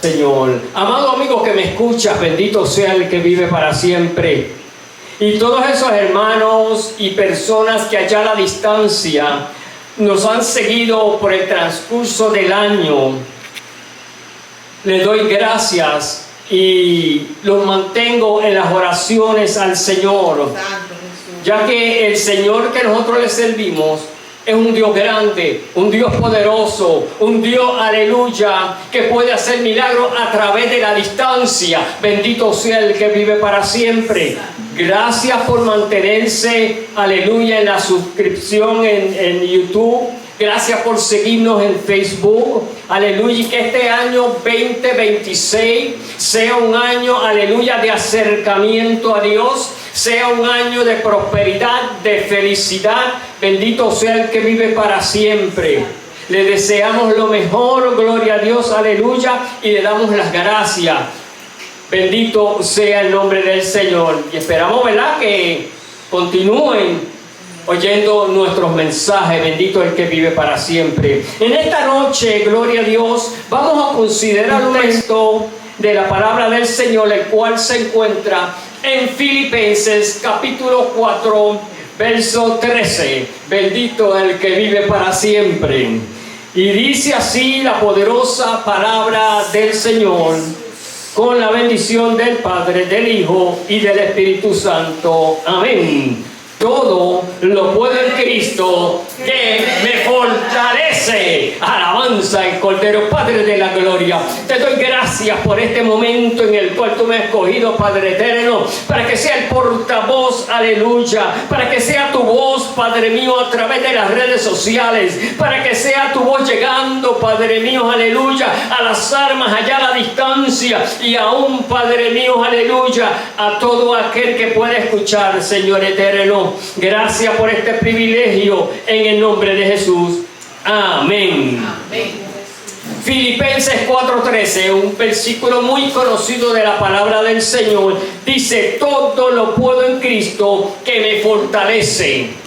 Señor. Amado amigo que me escuchas, bendito sea el que vive para siempre. Y todos esos hermanos y personas que allá a la distancia nos han seguido por el transcurso del año, les doy gracias y los mantengo en las oraciones al Señor, ya que el Señor que nosotros le servimos es un Dios grande, un Dios poderoso, un Dios, aleluya, que puede hacer milagros a través de la distancia. Bendito sea el que vive para siempre. Gracias por mantenerse, aleluya, en la suscripción en YouTube. Gracias por seguirnos en Facebook, aleluya, y que este año 2026 sea un año, aleluya, de acercamiento a Dios, sea un año de prosperidad, de felicidad. Bendito sea el que vive para siempre. Le deseamos lo mejor, gloria a Dios, aleluya, y le damos las gracias. Bendito sea el nombre del Señor. Y esperamos, ¿verdad?, que continúen oyendo nuestros mensajes. Bendito el que vive para siempre. En esta noche, gloria a Dios, vamos a considerar un texto de la palabra del Señor, el cual se encuentra en Filipenses capítulo 4, verso 13. Bendito el que vive para siempre. Y dice así la poderosa palabra del Señor, con la bendición del Padre, del Hijo y del Espíritu Santo. Amén. Todo lo puedo en Cristo que me fortalece. Alabanza el Cordero, Padre de la gloria. Te doy gracias por este momento en el cual tú me has escogido, Padre eterno, para que sea el portavoz, aleluya, para que sea tu voz, Padre mío, a través de las redes sociales, para que sea tu voz llegando, Padre mío, aleluya, a las almas allá a la distancia, y aún, Padre mío, aleluya, a todo aquel que pueda escuchar, Señor eterno. Gracias por este privilegio en el nombre de Jesús. Amén. Amén. Filipenses 4:13, un versículo muy conocido de la palabra del Señor, dice: todo lo puedo en Cristo que me fortalece.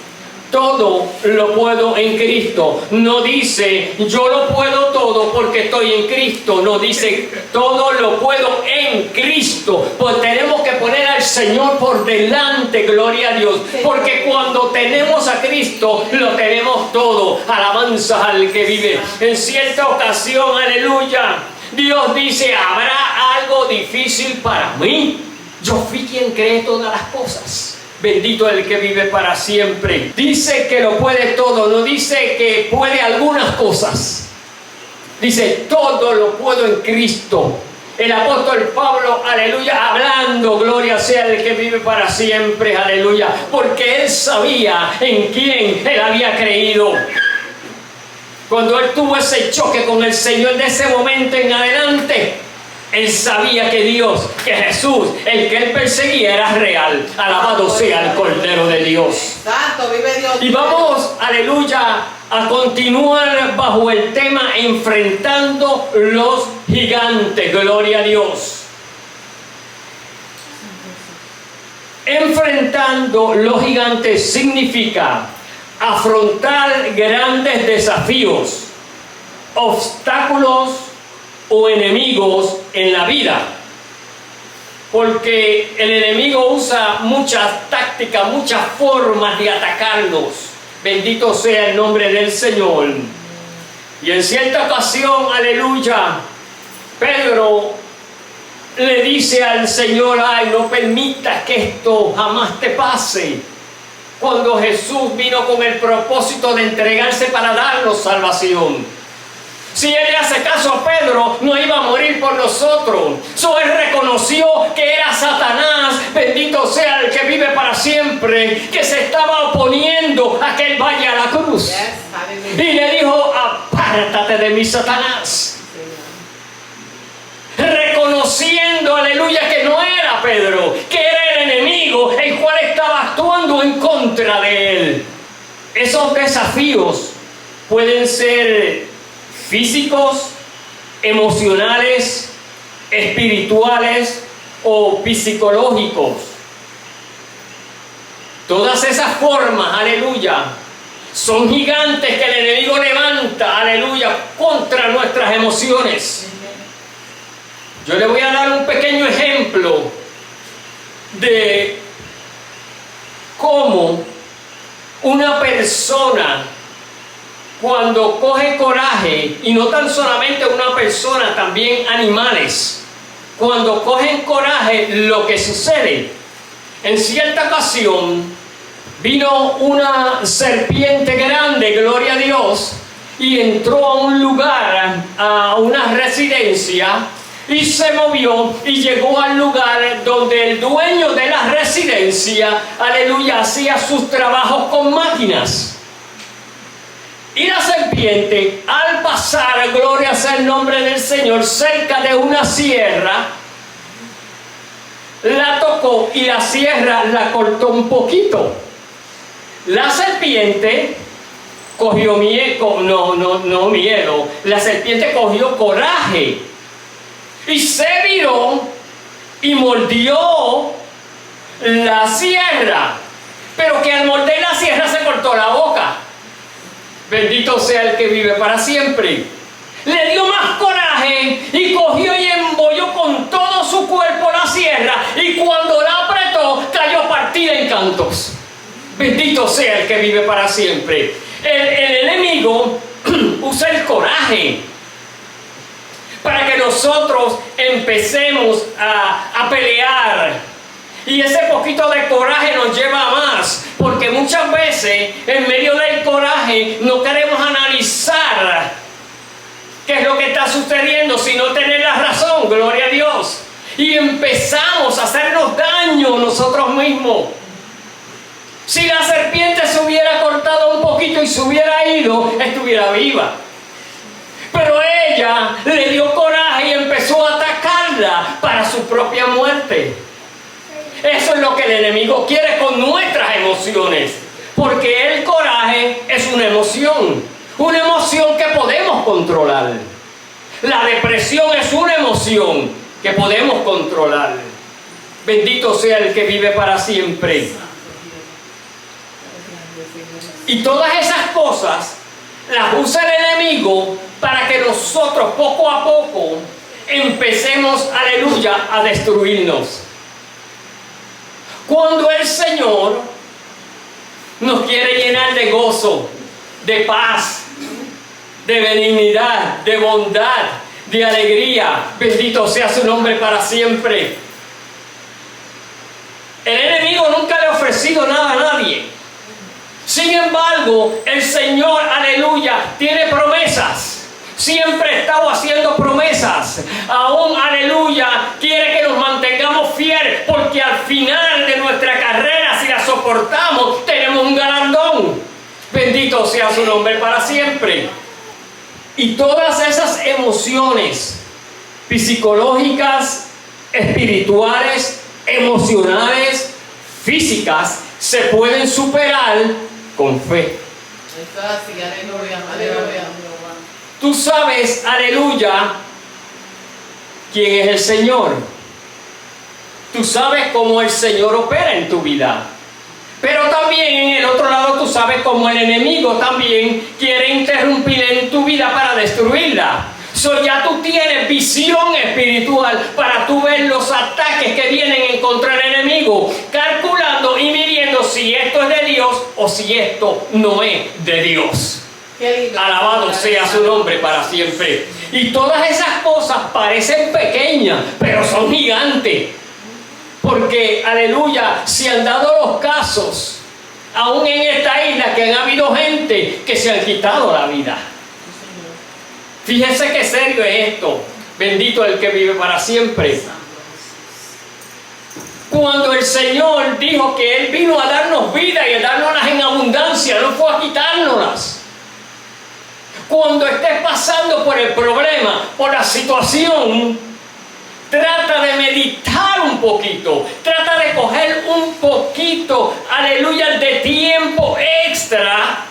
Todo lo puedo en Cristo. No dice yo lo puedo todo porque estoy en Cristo. No, dice todo lo puedo en Cristo. Pues tenemos que poner al Señor por delante, gloria a Dios. Porque cuando tenemos a Cristo, lo tenemos todo. Alabanza al que vive. En cierta ocasión, aleluya, Dios dice: ¿habrá algo difícil para mí? Yo fui quien cree todas las cosas. Bendito el que vive para siempre. Dice que lo puede todo, no dice que puede algunas cosas. Dice todo lo puedo en Cristo. El apóstol Pablo, aleluya, hablando, gloria sea el que vive para siempre, aleluya, porque él sabía en quién él había creído. Cuando él tuvo ese choque con el Señor, de ese momento en adelante, él sabía que Dios, que Jesús, el que él perseguía, era real. Alabado sea el Cordero de Dios. Santo, vive Dios. Y vamos, aleluya, a continuar bajo el tema enfrentando los gigantes. Gloria a Dios. Enfrentando los gigantes significa afrontar grandes desafíos, obstáculos o enemigos en la vida, porque el enemigo usa muchas tácticas, muchas formas de atacarnos. Bendito sea el nombre del Señor. Y en cierta ocasión, aleluya, Pedro le dice al Señor: ay, no permitas que esto jamás te pase. Cuando Jesús vino con el propósito de entregarse para darnos salvación. Si él le hace caso a Pedro, no iba a morir por nosotros. Él reconoció que era Satanás, bendito sea el que vive para siempre, que se estaba oponiendo a que él vaya a la cruz. Y le dijo: apártate de mí, Satanás. Reconociendo, aleluya, que no era Pedro, que era el enemigo, el cual estaba actuando en contra de él. Esos desafíos pueden ser físicos, emocionales, espirituales o psicológicos. Todas esas formas, aleluya, son gigantes que el enemigo levanta, aleluya, contra nuestras emociones. Yo le voy a dar un pequeño ejemplo de cómo una persona, cuando coge coraje, y no tan solamente una persona, también animales, cuando cogen coraje, lo que sucede. En cierta ocasión vino una serpiente grande, gloria a Dios, y entró a un lugar, a una residencia, y se movió y llegó al lugar donde el dueño de la residencia, aleluya, hacía sus trabajos con máquinas. Y la serpiente, al pasar, gloria sea el nombre del Señor, cerca de una sierra, la tocó y la sierra la cortó un poquito. La serpiente cogió miedo, no miedo, la serpiente cogió coraje y se viró y mordió la sierra, pero que al morder la sierra se cortó la boca. Bendito sea el que vive para siempre. Le dio más coraje y cogió y embolló con todo su cuerpo la sierra, y cuando la apretó cayó partida en cantos. Bendito sea el que vive para siempre. El enemigo usa el coraje para que nosotros empecemos a pelear. Y ese poquito de coraje nos lleva a más, porque muchas veces en medio del coraje no queremos analizar qué es lo que está sucediendo, sino tener la razón, gloria a Dios. Y empezamos a hacernos daño nosotros mismos. Si la serpiente se hubiera cortado un poquito y se hubiera ido, estuviera viva. Pero ella le dio coraje y empezó a atacarla para su propia muerte. Eso es lo que el enemigo quiere con nuestras emociones, porque el coraje es una emoción que podemos controlar. La depresión es una emoción que podemos controlar. Bendito sea el que vive para siempre. Y todas esas cosas las usa el enemigo para que nosotros poco a poco empecemos, aleluya, a destruirnos. Cuando el Señor nos quiere llenar de gozo, de paz, de benignidad, de bondad, de alegría, bendito sea su nombre para siempre. El enemigo nunca le ha ofrecido nada a nadie. Sin embargo, el Señor, aleluya, tiene promesas. Siempre ha estado haciendo promesas. Aún, aleluya, quiere que nos mantengamos fieles, porque al final de nuestra carrera, si la soportamos, tenemos un galardón. Bendito sea su nombre para siempre. Y todas esas emociones psicológicas, espirituales, emocionales, físicas, se pueden superar con fe. Tú sabes, aleluya, quién es el Señor. Tú sabes cómo el Señor opera en tu vida. Pero también en el otro lado tú sabes cómo el enemigo también quiere interrumpir en tu vida para destruirla. Ya tú tienes visión espiritual para tú ver los ataques que vienen en contra del enemigo, calculando y midiendo si esto es de Dios o si esto no es de Dios. Alabado sea su nombre para siempre. Y todas esas cosas parecen pequeñas, pero son gigantes. Porque, aleluya, se han dado los casos, aún en esta isla, que han habido gente que se han quitado la vida. Fíjese qué serio es esto. Bendito el que vive para siempre. Cuando el Señor dijo que Él vino a darnos vida y a dárnoslas en abundancia, no fue a quitárnoslas. Cuando estés pasando por el problema, por la situación, trata de meditar un poquito, trata de coger un poquito, aleluya, de tiempo extra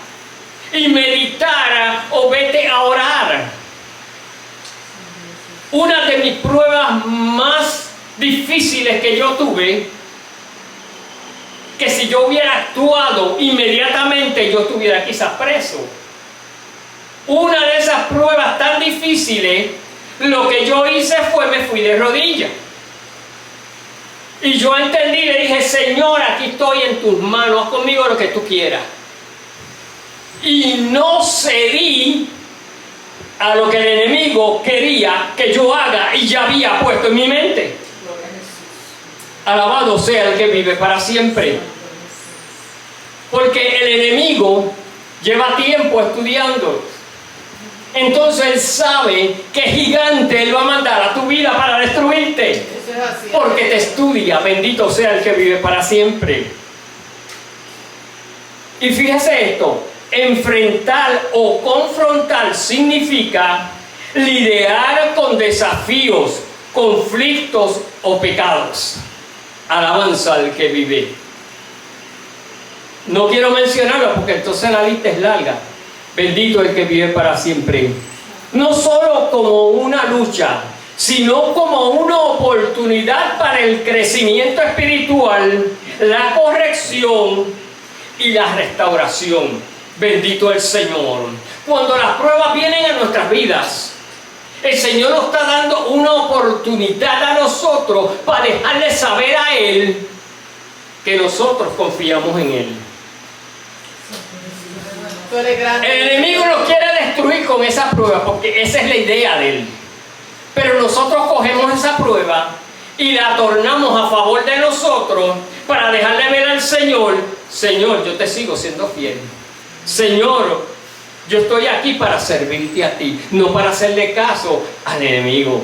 y meditar o vete a orar. Una de mis pruebas más difíciles que yo tuve, que si yo hubiera actuado inmediatamente yo estuviera quizás preso. Una de esas pruebas tan difíciles Lo que yo hice fue, me fui de rodillas. Y yo entendí, le dije, Señor, aquí estoy en tus manos, haz conmigo lo que tú quieras. Y no cedí a lo que el enemigo quería que yo haga y ya había puesto en mi mente. Alabado sea el que vive para siempre. Porque el enemigo lleva tiempo estudiando. Entonces él sabe qué gigante él va a mandar a tu vida para destruirte. Porque te estudia. Bendito sea el que vive para siempre. Y fíjese esto. Enfrentar o confrontar significa lidiar con desafíos, conflictos o pecados. Alabanza al que vive. No quiero mencionarlo porque entonces la lista es larga. Bendito el que vive para siempre. No solo como una lucha, sino como una oportunidad para el crecimiento espiritual, la corrección y la restauración. Bendito el Señor. Cuando las pruebas vienen a nuestras vidas, el Señor nos está dando una oportunidad a nosotros para dejarle saber a Él que nosotros confiamos en Él. El enemigo nos quiere destruir con esa prueba porque esa es la idea de Él. Pero nosotros cogemos esa prueba y la tornamos a favor de nosotros para dejarle ver al Señor, Señor, yo te sigo siendo fiel. Señor, yo estoy aquí para servirte a ti, no para hacerle caso al enemigo.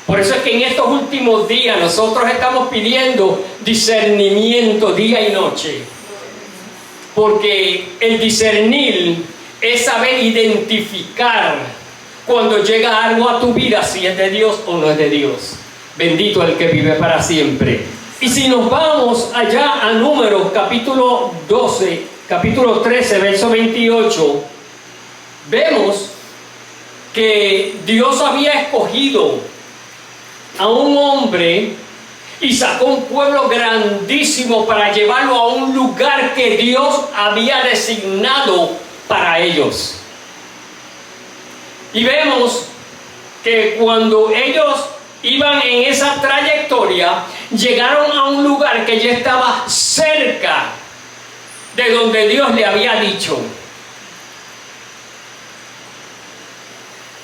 Por eso es que en estos últimos días nosotros estamos pidiendo discernimiento día y noche. Porque el discernir es saber identificar cuando llega algo a tu vida, si es de Dios o no es de Dios. Bendito el que vive para siempre. Y si nos vamos allá a Números capítulo 12, capítulo 13, verso 28, vemos que Dios había escogido a un hombre y sacó un pueblo grandísimo para llevarlo a un lugar que Dios había designado para ellos. Y vemos que cuando ellos iban en esa trayectoria, llegaron a un lugar que ya estaba cerca de donde Dios le había dicho.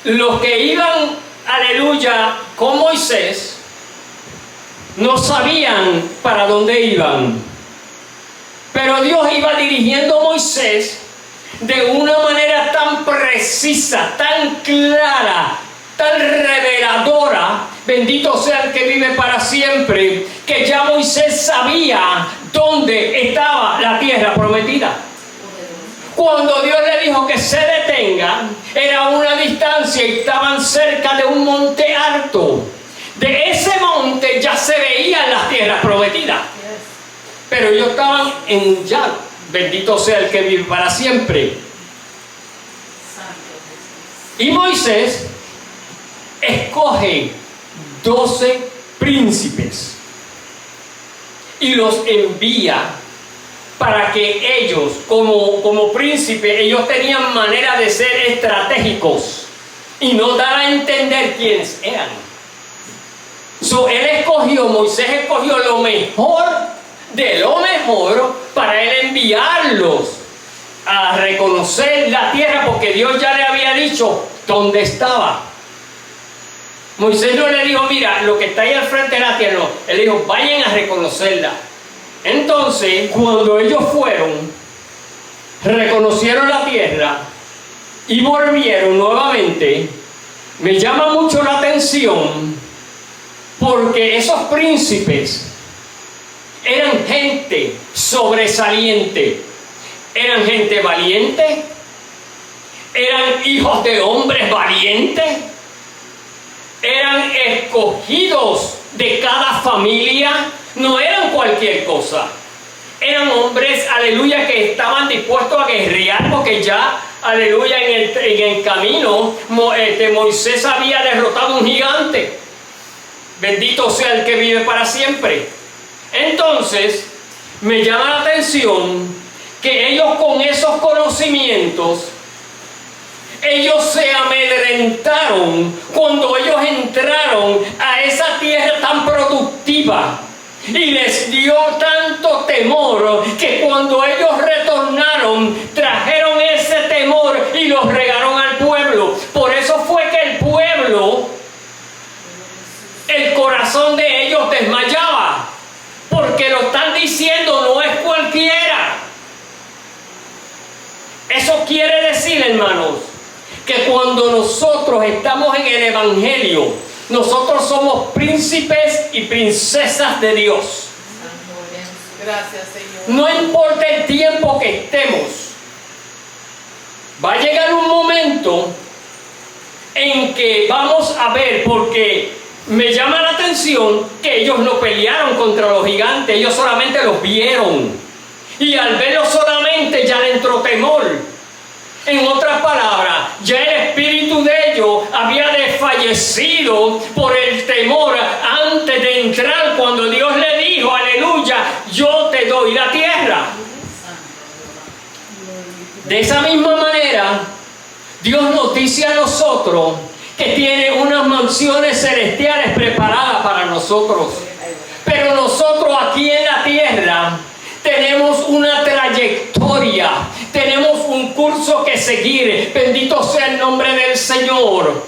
Los que iban, aleluya, con Moisés, no sabían para dónde iban. Pero Dios iba dirigiendo a Moisés de una manera tan precisa, tan clara, tan reveladora, bendito sea el que vive para siempre, que ya Moisés sabía dónde estaba la tierra prometida. Cuando Dios le dijo que se detenga, era una distancia y estaban cerca de un monte alto. De ese monte ya se veían las tierras prometidas. Pero ellos estaban en ya. Bendito sea el que vive para siempre. Y Moisés escoge 12 príncipes y los envía para que ellos, como príncipes, ellos tenían manera de ser estratégicos y no dar a entender quiénes eran. Moisés escogió lo mejor de lo mejor para él enviarlos a reconocer la tierra, porque Dios ya le había dicho dónde estaba. Moisés no le dijo, mira, lo que está ahí al frente de la tierra, no. Él dijo, vayan a reconocerla. Entonces, cuando ellos fueron, reconocieron la tierra y volvieron nuevamente, me llama mucho la atención porque esos príncipes eran gente sobresaliente, eran gente valiente, eran hijos de hombres valientes, eran escogidos de cada familia, no eran cualquier cosa. Eran hombres, aleluya, que estaban dispuestos a guerrear porque ya, aleluya, en el camino Moisés había derrotado a un gigante. Bendito sea el que vive para siempre. Entonces, me llama la atención que ellos con esos conocimientos, ellos se amedrentaron cuando ellos entraron a esa tierra tan productiva. Y les dio tanto temor que cuando ellos retornaron, trajeron ese temor y los regaron al pueblo. Por eso fue que el pueblo, el corazón de ellos desmayaba. Porque lo están diciendo, no es cualquiera. Eso quiere decir, hermanos, que cuando nosotros estamos en el Evangelio, nosotros somos príncipes y princesas de Dios. Gracias, Señor. No importa el tiempo que estemos, va a llegar un momento en que vamos a ver, porque me llama la atención que ellos no pelearon contra los gigantes, ellos solamente los vieron. Y al verlos solamente ya le entró temor. En otras palabras, ya el espíritu de ellos había desfallecido por el temor antes de entrar, cuando Dios le dijo, aleluya, yo te doy la tierra. De esa misma manera, Dios nos dice a nosotros que tiene unas mansiones celestiales preparadas para nosotros. Pero nosotros aquí en la tierra tenemos una trayectoria, tenemos un curso que seguir. Bendito sea el nombre del Señor.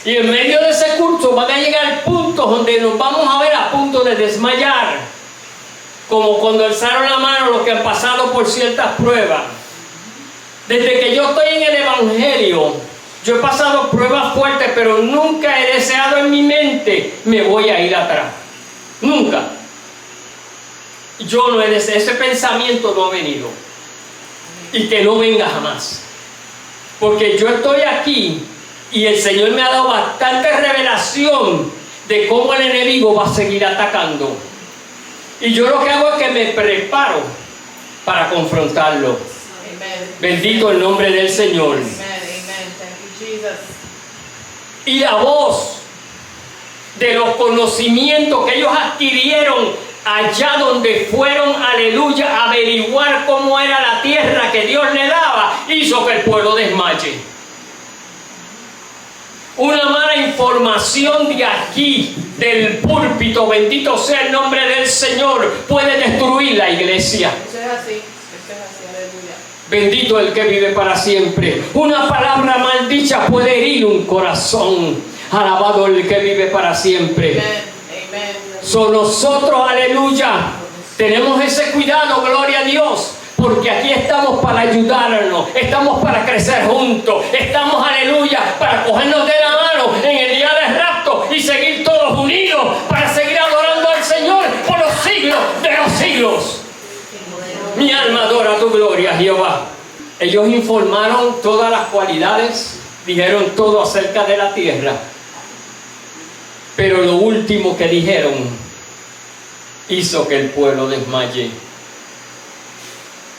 Y en medio de ese curso van a llegar puntos donde nos vamos a ver a punto de desmayar. Como cuando alzaron la mano los que han pasado por ciertas pruebas. Desde que yo estoy en el Evangelio, yo he pasado pruebas fuertes, pero nunca he deseado en mi mente, me voy a ir atrás. Nunca. Yo no he deseado, ese pensamiento no ha venido. Y que no venga jamás. Porque yo estoy aquí y el Señor me ha dado bastante revelación de cómo el enemigo va a seguir atacando. Y yo lo que hago es que me preparo para confrontarlo. Bendito el nombre del Señor. Y la voz de los conocimientos que ellos adquirieron allá donde fueron, aleluya, a averiguar cómo era la tierra que Dios le daba, hizo que el pueblo desmaye. Una mala información de aquí, del púlpito, bendito sea el nombre del Señor, puede destruir la iglesia. Eso es así, aleluya. Bendito el que vive para siempre. Una palabra maldicha puede herir un corazón. Alabado el que vive para siempre. Amén. Son nosotros, aleluya, tenemos ese cuidado, gloria a Dios, porque aquí estamos para ayudarnos, estamos para crecer juntos, estamos, aleluya, para cogernos de la mano en el día del rapto y seguir todos unidos para seguir adorando al Señor por los siglos de los siglos. Mi alma adora tu gloria, Jehová. Ellos informaron todas las cualidades, dijeron todo acerca de la tierra. Pero lo último que dijeron hizo que el pueblo desmaye.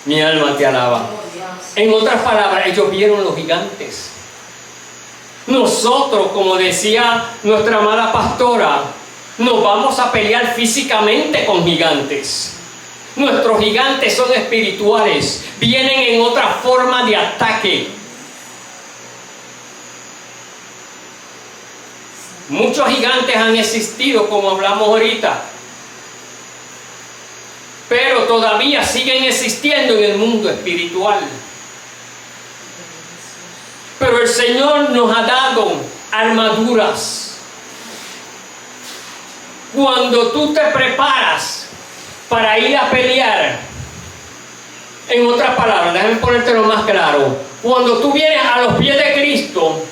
Mi alma te alaba. En otras palabras, ellos vieron los gigantes. Nosotros, como decía nuestra amada pastora, nos vamos a pelear físicamente con gigantes. Nuestros gigantes son espirituales, vienen en otra forma de ataque. Muchos gigantes han existido, como hablamos ahorita, pero todavía siguen existiendo en el mundo espiritual. Pero el Señor nos ha dado armaduras. Cuando tú te preparas para ir a pelear, en otras palabras, déjame ponértelo más claro, cuando tú vienes a los pies de Cristo,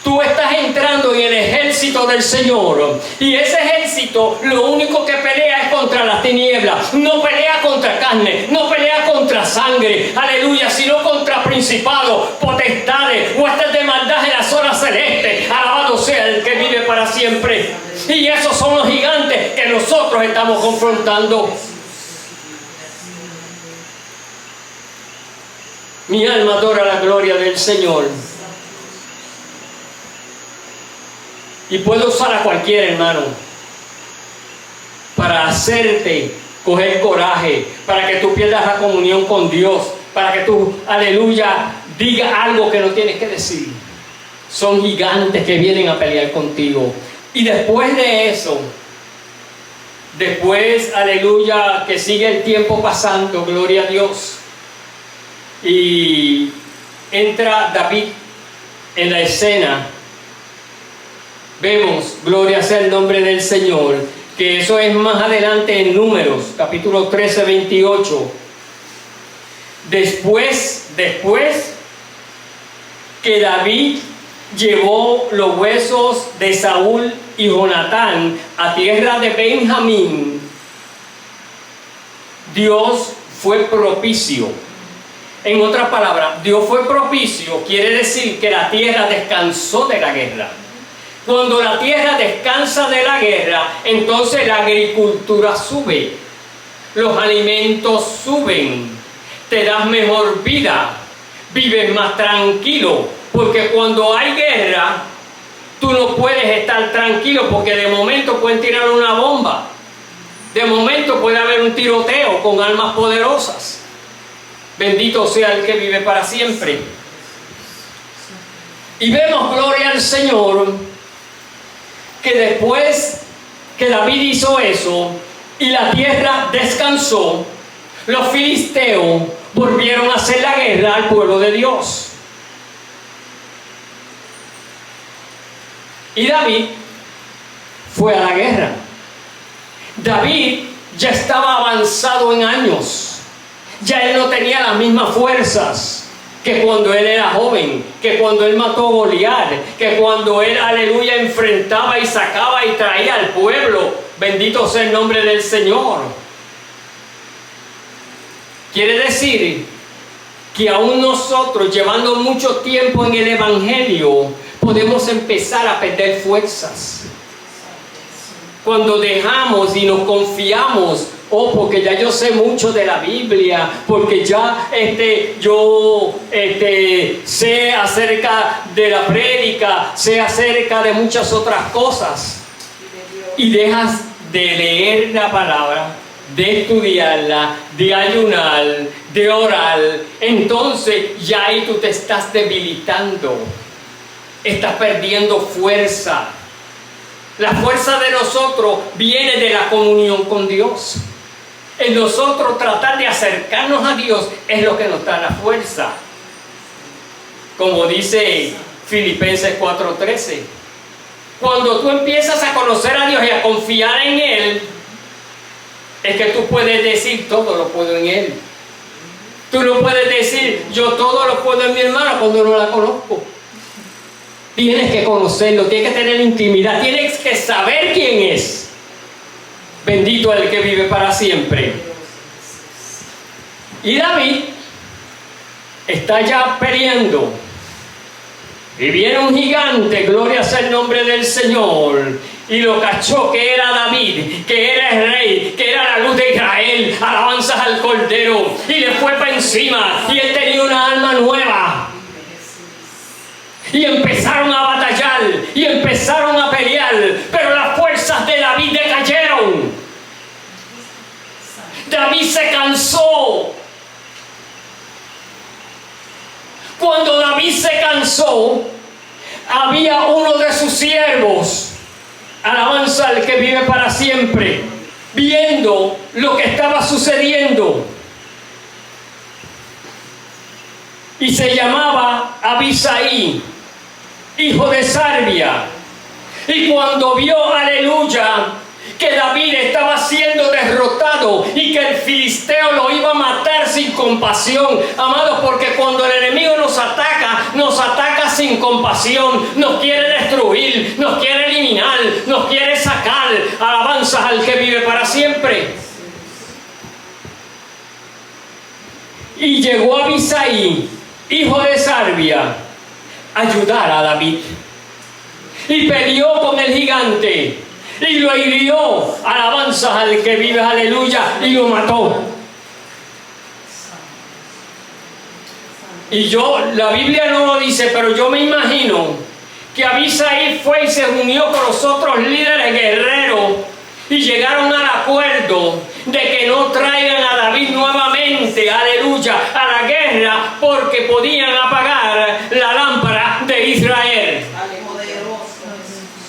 tú estás entrando en el ejército del Señor. Y ese ejército lo único que pelea es contra las tinieblas. No pelea contra carne, no pelea contra sangre, aleluya, sino contra principados, potestades, huestes de maldad en las zonas celestes. Alabado sea el que vive para siempre. Y esos son los gigantes que nosotros estamos confrontando. Mi alma adora la gloria del Señor. Y puedo usar a cualquier hermano para hacerte coger coraje, para que tú pierdas la comunión con Dios, para que tú, aleluya, diga algo que no tienes que decir. Son gigantes que vienen a pelear contigo. Y después de eso, después, aleluya, que sigue el tiempo pasando, gloria a Dios, y entra David en la escena. Vemos, gloria sea el nombre del Señor, que eso es más adelante en Números, capítulo 13, 28. Después que David llevó los huesos de Saúl y Jonatán a tierra de Benjamín, Dios fue propicio. En otras palabras, Dios fue propicio, quiere decir que la tierra descansó de la guerra. Cuando la tierra descansa de la guerra, entonces la agricultura sube, los alimentos suben, te das mejor vida, vives más tranquilo, porque cuando hay guerra, tú no puedes estar tranquilo, porque de momento pueden tirar una bomba, de momento puede haber un tiroteo con armas poderosas. Bendito sea el que vive para siempre. Y vemos, gloria al Señor, que después que David hizo eso y la tierra descansó, los filisteos volvieron a hacer la guerra al pueblo de Dios. Y David fue a la guerra. David ya estaba avanzado en años. Ya él no tenía las mismas fuerzas que cuando él era joven, que cuando él mató a Goliat, que cuando él, aleluya, enfrentaba y sacaba y traía al pueblo. Bendito sea el nombre del Señor. Quiere decir que aún nosotros, llevando mucho tiempo en el Evangelio, podemos empezar a perder fuerzas. Cuando dejamos y nos confiamos, porque ya yo sé mucho de la Biblia, porque ya sé acerca de la prédica, sé acerca de muchas otras cosas, y dejas de leer la palabra, de estudiarla, de ayunar, de orar, entonces ya ahí tú te estás debilitando, estás perdiendo fuerza. La fuerza de nosotros viene de la comunión con Dios. En nosotros tratar de acercarnos a Dios es lo que nos da la fuerza. Como dice Filipenses 4:13. Cuando tú empiezas a conocer a Dios y a confiar en Él, es que tú puedes decir todo lo puedo en Él. Tú no puedes decir yo todo lo puedo en mi hermana cuando no la conozco. Tienes que conocerlo, tienes que tener intimidad, tienes que saber quién es. Bendito el que vive para siempre. Y David está ya peleando. Y viene un gigante, gloria sea el nombre del Señor, y lo cachó que era David, que era el rey, que era la luz de Israel, alabanzas al Cordero, y le fue para encima, y él tenía una arma nueva. Y empezaron a batallar, y empezaron a pelear, pero las fuerzas de David decayeron. David se cansó. Cuando David se cansó, había uno de sus siervos, alabanza al que vive para siempre, viendo lo que estaba sucediendo. Y se llamaba Abisai, hijo de Sarbia. Y cuando vio, aleluya, que David estaba siendo derrotado y que el filisteo lo iba a matar sin compasión, amados, porque cuando el enemigo nos ataca sin compasión, nos quiere destruir, nos quiere eliminar, nos quiere sacar. Alabanzas al que vive para siempre. Y llegó Abisai, hijo de Sarbia, a ayudar a David, y peleó con el gigante y lo hirió, alabanzas al que vive, aleluya, y lo mató. Y la Biblia no lo dice, pero yo me imagino que Abisai fue y se unió con los otros líderes guerreros y llegaron al acuerdo de que no traigan a David nuevamente frente, aleluya, a la guerra porque podían apagar la lámpara de Israel.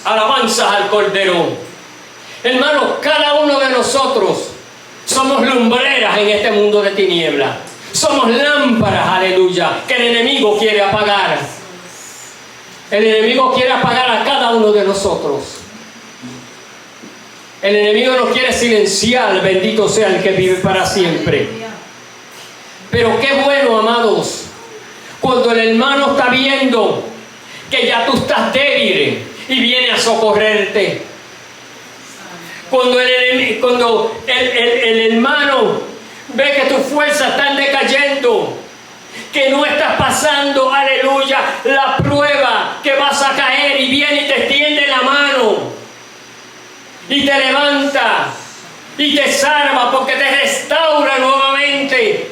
Alabanzas al Cordero. Hermanos, cada uno de nosotros somos lumbreras en este mundo de tinieblas. Somos lámparas, aleluya, que el enemigo quiere apagar. El enemigo quiere apagar a cada uno de nosotros. El enemigo nos quiere silenciar, bendito sea el que vive para siempre. Pero qué bueno, amados, cuando el hermano está viendo que ya tú estás débil y viene a socorrerte. Cuando el hermano ve que tus fuerzas están decayendo, que no estás pasando, aleluya, la prueba, que vas a caer, y viene y te extiende la mano y te levanta y te salva porque te restaura nuevamente.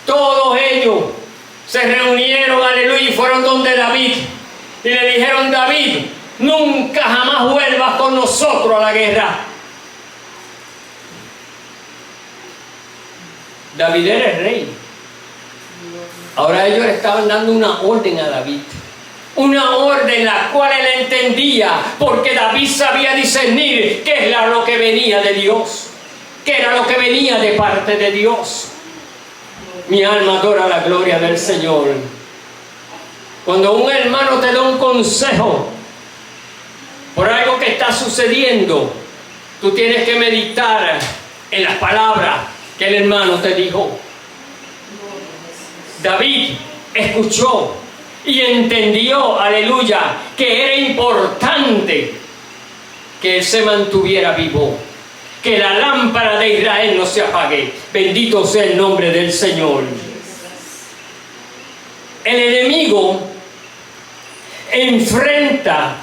Todos ellos se reunieron, aleluya, y fueron donde David y le dijeron: David, nunca jamás vuelvas con nosotros a la guerra. David era el rey. Ahora ellos le estaban dando una orden a David. Una orden la cual él entendía, porque David sabía discernir qué era lo que venía de Dios, qué era lo que venía de parte de Dios. Mi alma adora la gloria del Señor. Cuando un hermano te da un consejo por algo que está sucediendo, tú tienes que meditar en las palabras que el hermano te dijo. David escuchó y entendió, aleluya, que era importante que él se mantuviera vivo, que la lámpara de Israel no se apague. Bendito sea el nombre del Señor. El enemigo enfrenta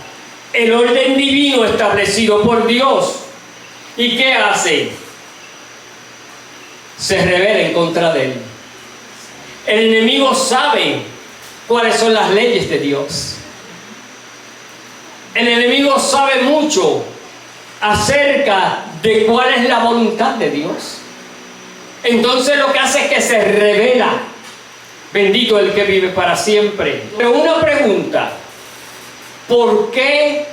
el orden divino establecido por Dios. ¿Y qué hace? Se rebela en contra de él. El enemigo sabe cuáles son las leyes de Dios. El enemigo sabe mucho acerca de cuál es la voluntad de Dios. Entonces lo que hace es que se revela. Bendito el que vive para siempre. Pero una pregunta: ¿por qué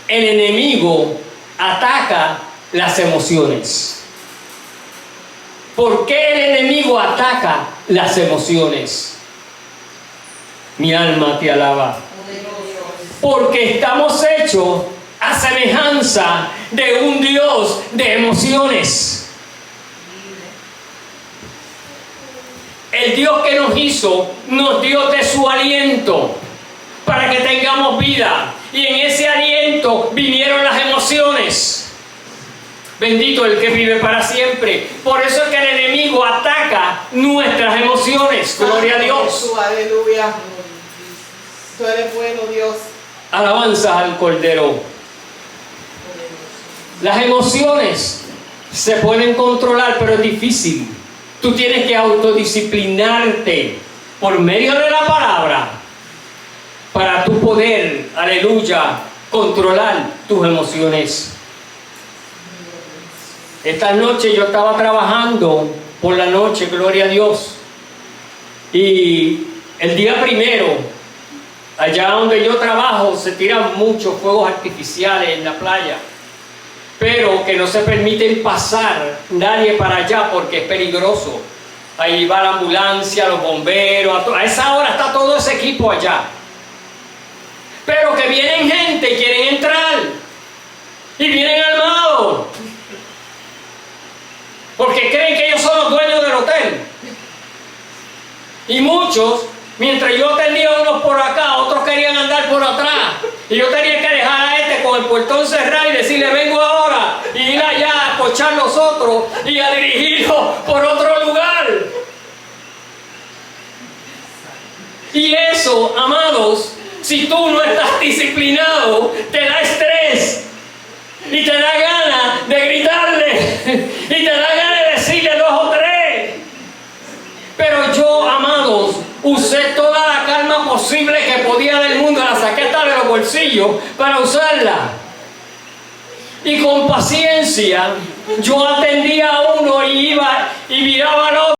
el enemigo ataca las emociones? ¿Por qué el enemigo ataca las emociones? Mi alma te alaba. Porque estamos hechos a semejanza de un Dios de emociones. El Dios que nos hizo nos dio de su aliento para que tengamos vida, y en ese aliento vinieron las emociones. Bendito el que vive para siempre. Por eso es que el enemigo ataca nuestras emociones. Gloria a Dios. Aleluya. Tú eres bueno, Dios. Alabanza al Cordero. Las emociones se pueden controlar, pero es difícil. Tú tienes que autodisciplinarte por medio de la palabra para tú poder, aleluya, controlar tus emociones. Esta noche yo estaba trabajando por la noche, gloria a Dios, y el día primero, allá donde yo trabajo, se tiran muchos fuegos artificiales en la playa, pero que no se permiten pasar nadie para allá porque es peligroso. Ahí va la ambulancia, los bomberos, a esa hora está todo ese equipo allá. Pero que vienen gente y quieren entrar, y vienen armados, porque creen que ellos son los dueños del hotel. Y muchos, mientras yo tenía unos por acá, otros querían andar por atrás, y yo tenía que dejar a este con el portón cerrado y decirle: vengo ahora, y ir allá a cochar los otros y a dirigirlos por otro lugar. Y eso, amados, si tú no estás disciplinado, te da estrés y te da ganas de gritarle y te da ganas de decirle 2 o 3. Pero yo, amados, usé toda la calma posible que podía del mundo, la saqué hasta de los bolsillos para usarla. Y con paciencia Yo atendía a uno y iba y miraba al otro.